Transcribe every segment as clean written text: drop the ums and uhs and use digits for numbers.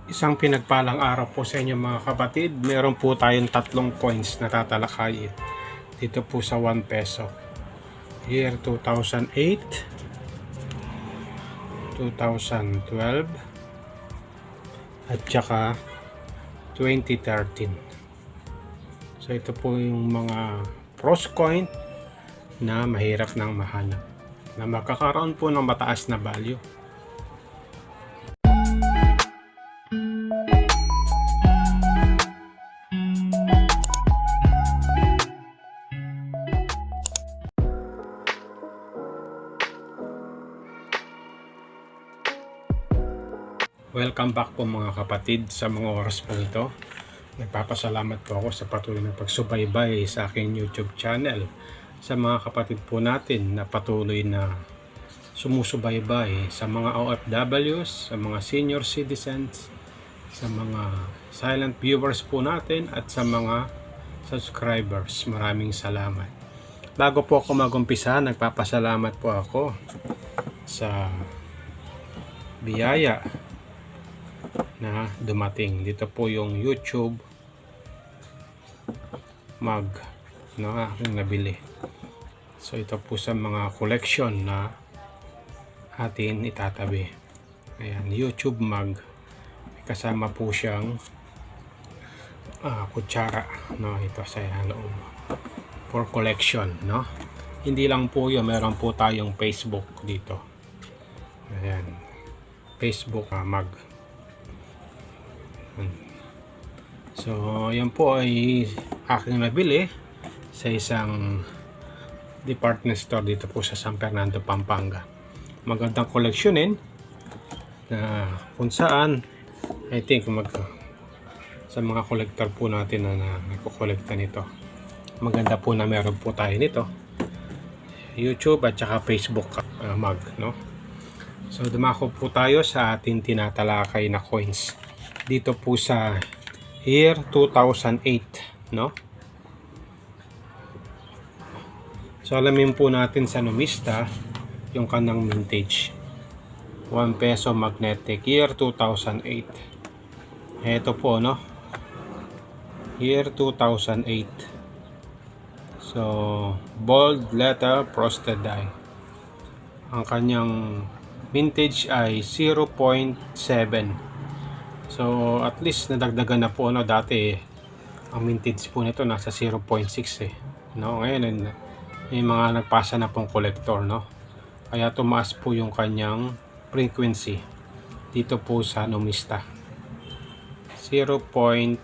Isang pinagpalang araw po sa inyo mga kapatid. Meron po tayong tatlong coins na tatalakayin dito po sa 1 peso. Year 2008, 2012, at saka 2013. So ito po yung mga pros coin na mahirap nang mahanap, na makakaroon po ng mataas na value. Welcome back po mga kapatid sa mga oras po ito. Nagpapasalamat po ako sa patuloy na pagsubaybay sa aking YouTube channel. Sa mga kapatid po natin na patuloy na sumusubaybay, sa mga OFWs, sa mga senior citizens, sa mga silent viewers po natin, at sa mga subscribers. Maraming salamat. Bago po ako mag-umpisa, nagpapasalamat po ako sa biyaya na dumating. Dito po yung YouTube mug na aking nabili. So ito po sa mga collection na atin itatabi. Ayan, YouTube mug. Kasama po siyang kutsara, no? Ito sa loob for collection, no? Hindi lang po yun, meron po tayong Facebook dito. Ayan, Facebook mug. So yan po ay aking nabili sa isang department store dito po sa San Fernando, Pampanga. Magandang koleksyonin na kung saan I think sa mga collector po natin na nagko-collecta nito, maganda po na meron po tayo nito, YouTube at saka Facebook mug, no? So dumako po tayo sa ating tinatalakay na coins dito po sa year 2008, no? So alamin po natin sa numista yung kanang vintage 1 peso magnetic year 2008. Ito po, no? Year 2008. So bold letter frosted die. Ang kanyang vintage ay 0.7. So at least nadagdagan na po, no? Dati ang vintage po nito nasa 0.6 no? Ngayon may mga nagpasa na pong collector, no? Kaya tumaas po yung kanyang frequency dito po sa numista. 0.7,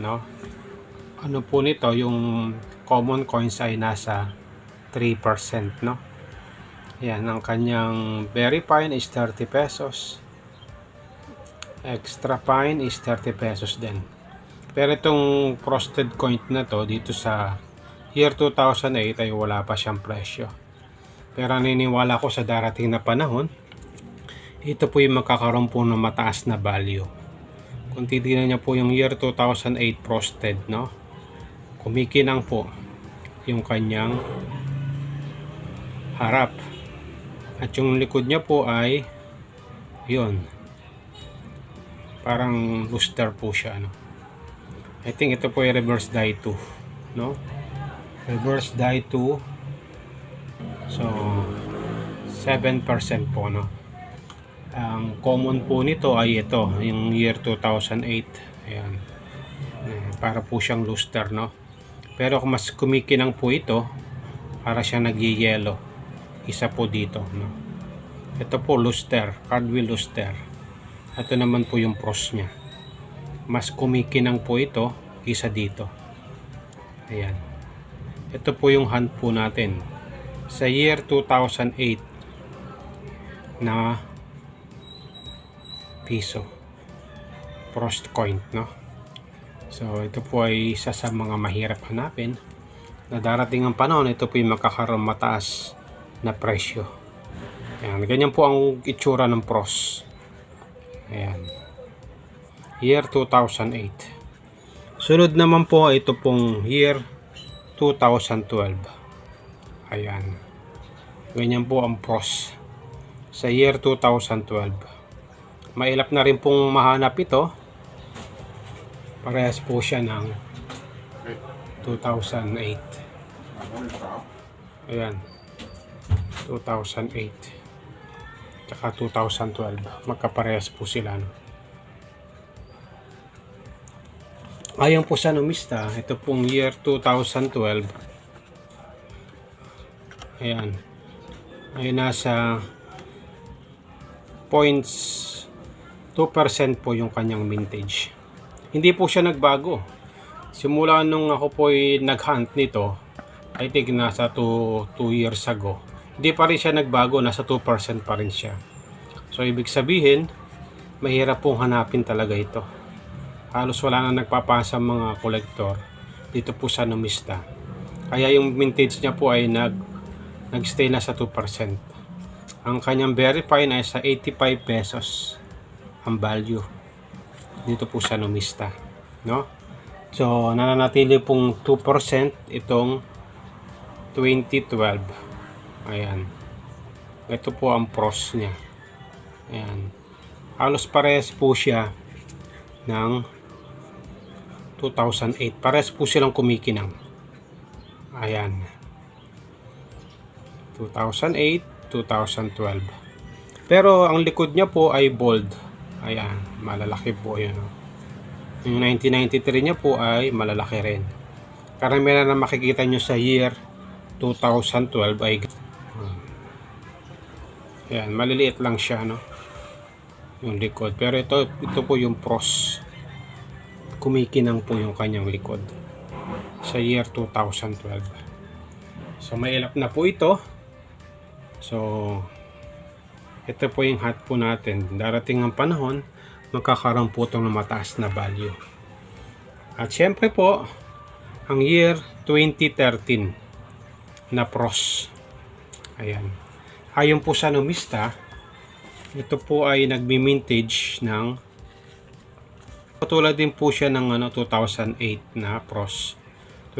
no? Ano po nito, yung common coins ay nasa 3%, no? Yan, ang kanyang very fine is 30 pesos. Extra fine is 30 pesos din. Pero itong frosted coin na to dito sa year 2008 ay wala pa siyang presyo. Pero naniniwala ko sa darating na panahon, ito po yung magkakaroon po ng mataas na value. Kung titignan niyo po yung year 2008 frosted, no? Kumikinang po yung kanyang harap. At yung likod niya po ay yun, parang booster po siya, no? I think ito po ay reverse die 2, no? Reverse die 2. So 7% po, no? Ang common po nito ay ito, yung year 2008. Ayan. Para po siyang luster, no? Pero kung mas kumikinang po ito, para siyang nagyeyelo. Isa po dito, no? Ito po luster, cardwheel luster. Ito naman po yung pros niya. Mas kumikinang po ito isa dito. Ayan. Ito po yung hand po natin sa year 2008 na piso frost coin, no? So ito po ay isa sa mga mahirap hanapin na darating ang panahon, ito po yung makakaroon mataas na presyo. Ayan, ganyan po ang itsura ng pros. Ayan, year 2008. Sunod naman po ito pong year 2012. Ayan, ganyan po ang pros sa year 2012. Mailap na rin pong mahanap ito. Parehas po siya ng 2008. Ayan. 2008. Tsaka 2012. Magkaparehas po sila. No? Ayon po sa numista, ito pong year 2012. Ayan. Ay nasa 0.2% po yung kanyang vintage. Hindi po siya nagbago. Simula nung ako po ay nag-hunt nito, I think nasa 2 years ago. Hindi pa rin siya nagbago, nasa 2% pa rin siya. So ibig sabihin, mahirap pong hanapin talaga ito. Halos wala na nagpapasa mga kolektor dito po sa numista. Kaya yung vintage niya po ay nagstay na sa 2%. Ang kanyang very fine ay sa 85 pesos ang value dito po sa numista, no? So nananatili pong 2% itong 2012. Ayan. Ito po ang pros niya. Ayan. Halos parehas po siya ng 2008. Parehas po silang kumikinang. Ayan. 2008, 2012. Pero ang likod niya po ay bold. Ayan, malalaki po yun. Yung 1993 niya po ay malalaki rin. Karamihan na makikita nyo sa year 2012 ay ayan, maliliit lang siya, no? Yung likod. Pero ito po yung pros. Kumikinang po yung kanyang likod sa year 2012. So may ilap na po ito. So ito po yung hat po natin. Darating ang panahon, magkakaroon po ito ng mataas na value. At syempre po, ang year 2013 na pros. Ayan. Ayon po sa numista, ito po ay nagbi-mintage ng katulad din po siya ng 2008 na pros.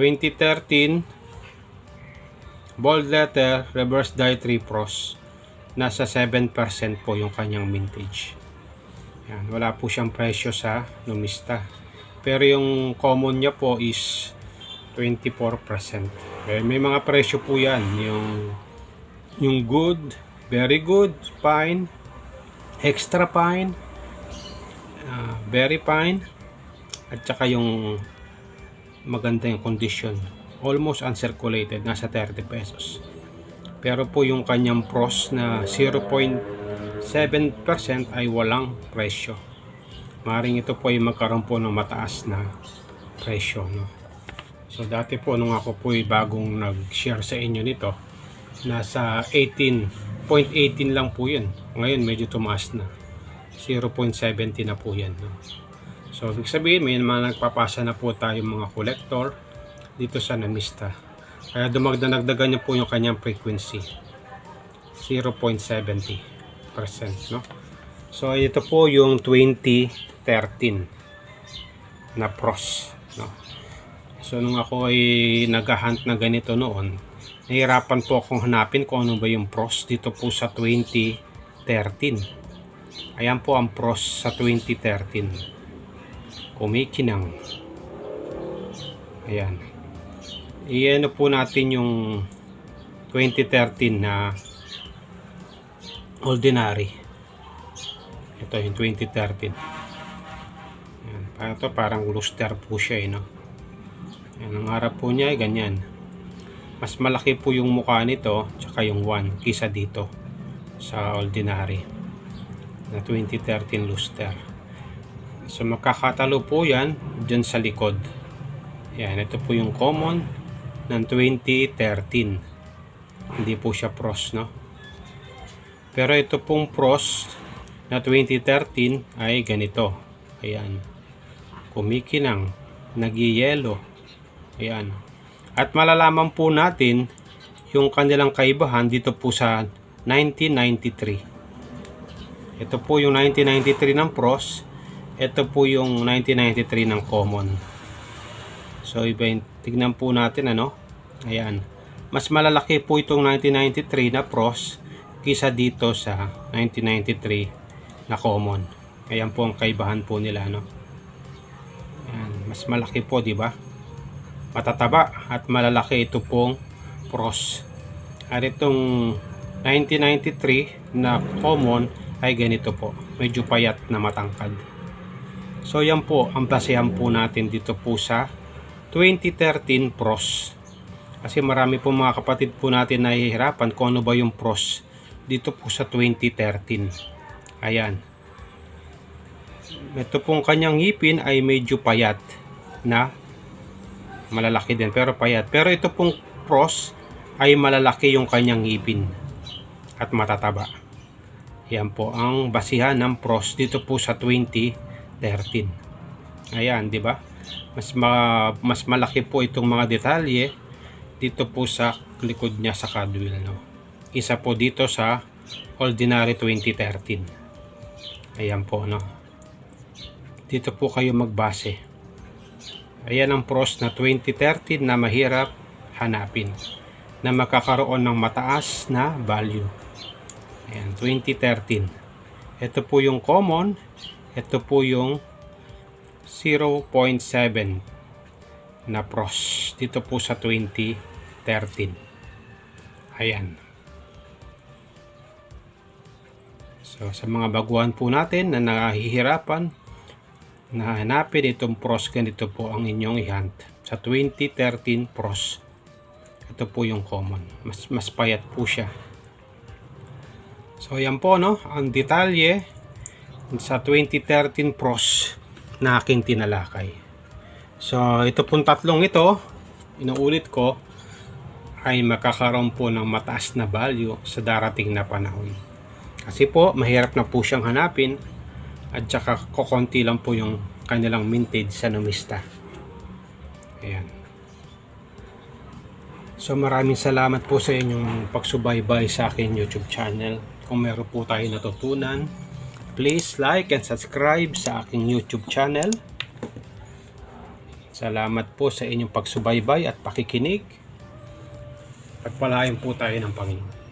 2013 bold letter reverse die 3 pros. Nasa 7% po yung kanyang mintage. Yan, wala po siyang presyo sa numista. Pero yung common niya po is 24%. May mga presyo po yan. Yung good, very good, fine, extra fine, very fine, at saka yung maganda yung condition. Almost uncirculated, nasa 30 pesos. Pero po yung kanyang pros na 0.7% ay walang presyo. Maring ito po ay magkaroon po ng mataas na presyo, no? So dati po nung ako po ay bagong nag-share sa inyo nito, nasa 0.18 lang po yun. Ngayon medyo tumaas na. 0.70 na po yan, no? So ibig sabihin may mga nagpapasa na po tayo mga collector dito sa numista. Kaya dumagdagdagan niya po yung kanyang frequency. 0.70%, no? So ito po yung 2013 na pros, no? So nung ako ay nag-hunt na ganito noon, nahirapan po akong hanapin kung ano ba yung pros dito po sa 2013. Ayan po ang pros sa 2013. Kumikinang. Ayan. Iyan po natin yung 2013 na ordinary. Ito yung 2013. Ayan. Ito parang luster po siya, no? Ayan, ang harap po niya ay ganyan. Mas malaki po yung mukha nito tsaka yung 1 kisa dito sa ordinary na 2013 luster. So magkakatalo po yan dyan sa likod. Ayan, ito po yung common ng 2013. Hindi po siya pros, no? Pero ito pong pros na 2013 ay ganito. Ayan. Kumikinang, nagyayelo. Ayan. At malalaman po natin yung kanilang kaibahan dito po sa 1993. Ito po yung 1993 ng pros. Ito po yung 1993 ng common. So tignan po natin, ano? Ayan. Mas malalaki po itong 1993 na pros kisa dito sa 1993 na common. Ayan po ang kaibahan po nila, no? Ayan, mas malaki po, di ba? Matataba at malalaki ito pong Pros. At itong 1993 na common ay ganito po, medyo payat na matangkad. So yan po ang basehan po natin dito po sa 2013 Pros. Kasi marami po mga kapatid po natin nahihirapan kung ano ba yung Pros dito po sa 2013. Ayan. Ito pong kanyang ngipin ay medyo payat na malalaki din pero payat. Pero ito pong Pros ay malalaki yung kanyang ngipin at matataba. Yan po ang basihan ng Pros dito po sa 2013. Ayan, di ba? Mas malaki po itong mga detalye dito po sa likod niya sa cudwell, no? Isa po dito sa ordinary 2013. Ayan po, no? Dito po kayo magbase. Ayan ang Pros na 2013 na mahirap hanapin, na makakaroon ng mataas na value. Ayan, 2013. Ito po yung common. Ito po yung 0.7 na Pros dito po sa 2013. Ayan. So sa mga baguhan po natin na nahihirapan na hanapin itong Pros, ganito po ang inyong i-hunt. Sa 2013 Pros, ito po yung common. Mas payat po siya. So yan po, no, ang detalye sa 2013 Pros na aking tinalakay. So ito pong tatlong ito, inuulit ko, ay makakaroon po ng mataas na value sa darating na panahon. Kasi po mahirap na po siyang hanapin at saka kokonti lang po yung kanilang mintage sa numista. Ayan. So maraming salamat po sa inyong pagsubaybay sa akin YouTube channel. Kung meron po tayo natutunan, please like and subscribe sa aking YouTube channel. Salamat po sa inyong pagsubaybay at pakikinig. Pagpalain po tayo ng Panginoon.